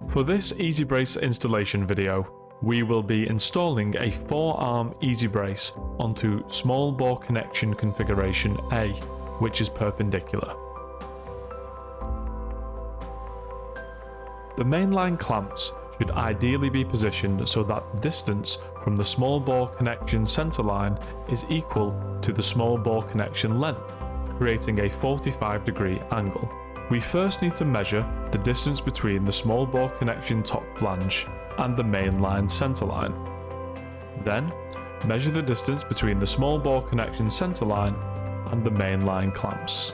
For this Easybrace installation video, we will be installing a 4-arm Easybrace onto small bore connection configuration A, which is perpendicular. The mainline clamps should ideally be positioned so that the distance from the small bore connection center line is equal to the small bore connection length, creating a 45-degree angle. We first need to measure the distance between the small bore connection top flange and the mainline center line. Then, measure the distance between the small bore connection center line and the mainline clamps.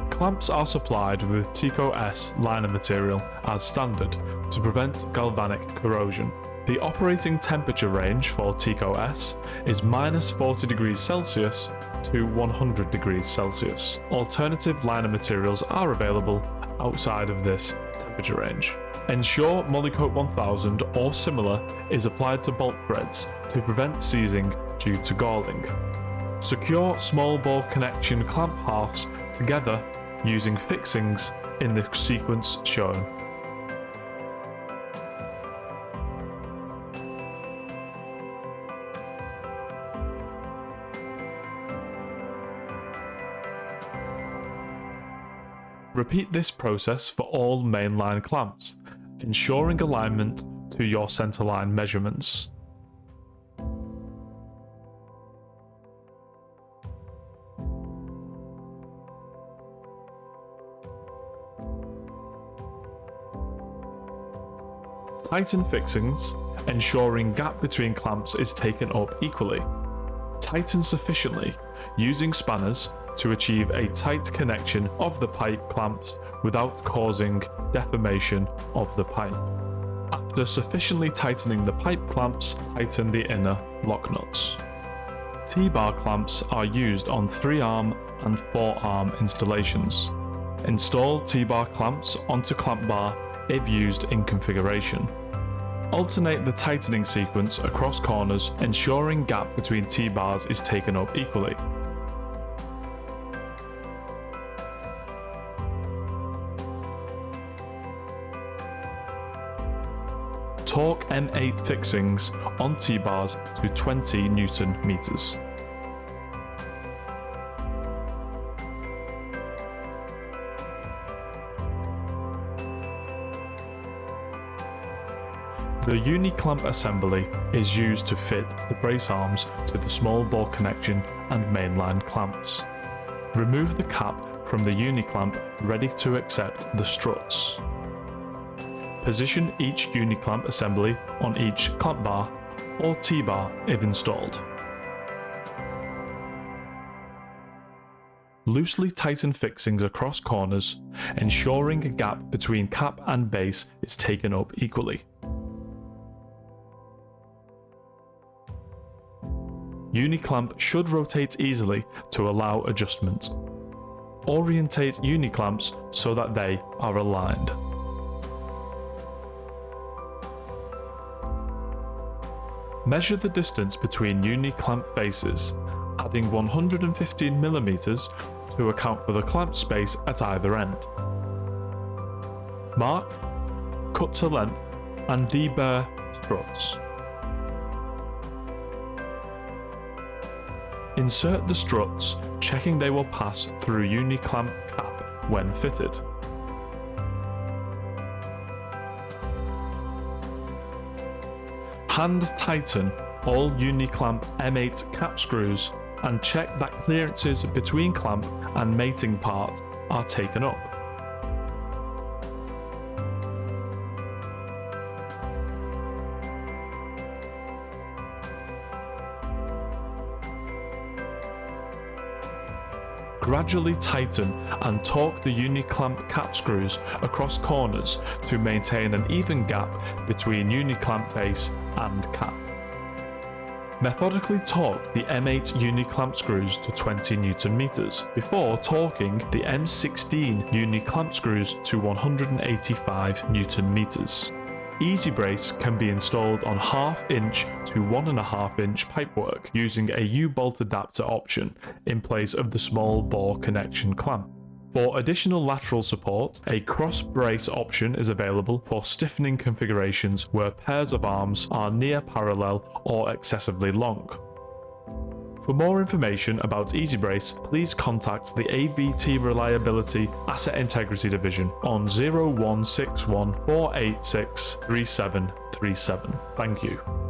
Clamps are supplied with TICO S liner material as standard to prevent galvanic corrosion. The operating temperature range for TICO S is -40 degrees Celsius to 100 degrees Celsius. Alternative liner materials are available outside of this temperature range. Ensure Molykote 1000 or similar is applied to bolt threads to prevent seizing due to galling. Secure small bore connection clamp halves together using fixings in the sequence shown. Repeat this process for all mainline clamps, ensuring alignment to your centerline measurements. Tighten fixings, ensuring gap between clamps is taken up equally. Tighten sufficiently, using spanners to achieve a tight connection of the pipe clamps without causing deformation of the pipe. After sufficiently tightening the pipe clamps, tighten the inner lock nuts. T-bar clamps are used on 3-arm and 4-arm installations. Install T-bar clamps onto clamp bar if used in configuration. Alternate the tightening sequence across corners, ensuring gap between T-bars is taken up equally. Torque M8 fixings on T-bars to 20 Newton meters. The uni-clamp assembly is used to fit the brace arms to the small bore connection and mainline clamps. Remove the cap from the uni-clamp ready to accept the struts. Position each uni-clamp assembly on each clamp bar or T-bar if installed. Loosely tighten fixings across corners, ensuring a gap between cap and base is taken up equally. Uni-clamp should rotate easily to allow adjustment. Orientate uni-clamps so that they are aligned. Measure the distance between uni-clamp faces, adding 115mm to account for the clamp space at either end. Mark, cut to length, and deburr struts. Insert the struts, checking they will pass through uni-clamp cap when fitted. Hand tighten all uni-clamp M8 cap screws and check that clearances between clamp and mating parts are taken up. Gradually tighten and torque the uni-clamp cap screws across corners to maintain an even gap between uni-clamp base and cap. Methodically torque the M8 uni-clamp screws to 20 Nm before torquing the M16 uni-clamp screws to 185 Nm. Easybrace can be installed on 1/2 inch to 1.5 inch pipework using a U-bolt adapter option in place of the small bore connection clamp. For additional lateral support, a cross brace option is available for stiffening configurations where pairs of arms are near parallel or excessively long. For more information about Easybrace, please contact the AVT Reliability Asset Integrity Division on 0161 486 3737. Thank you.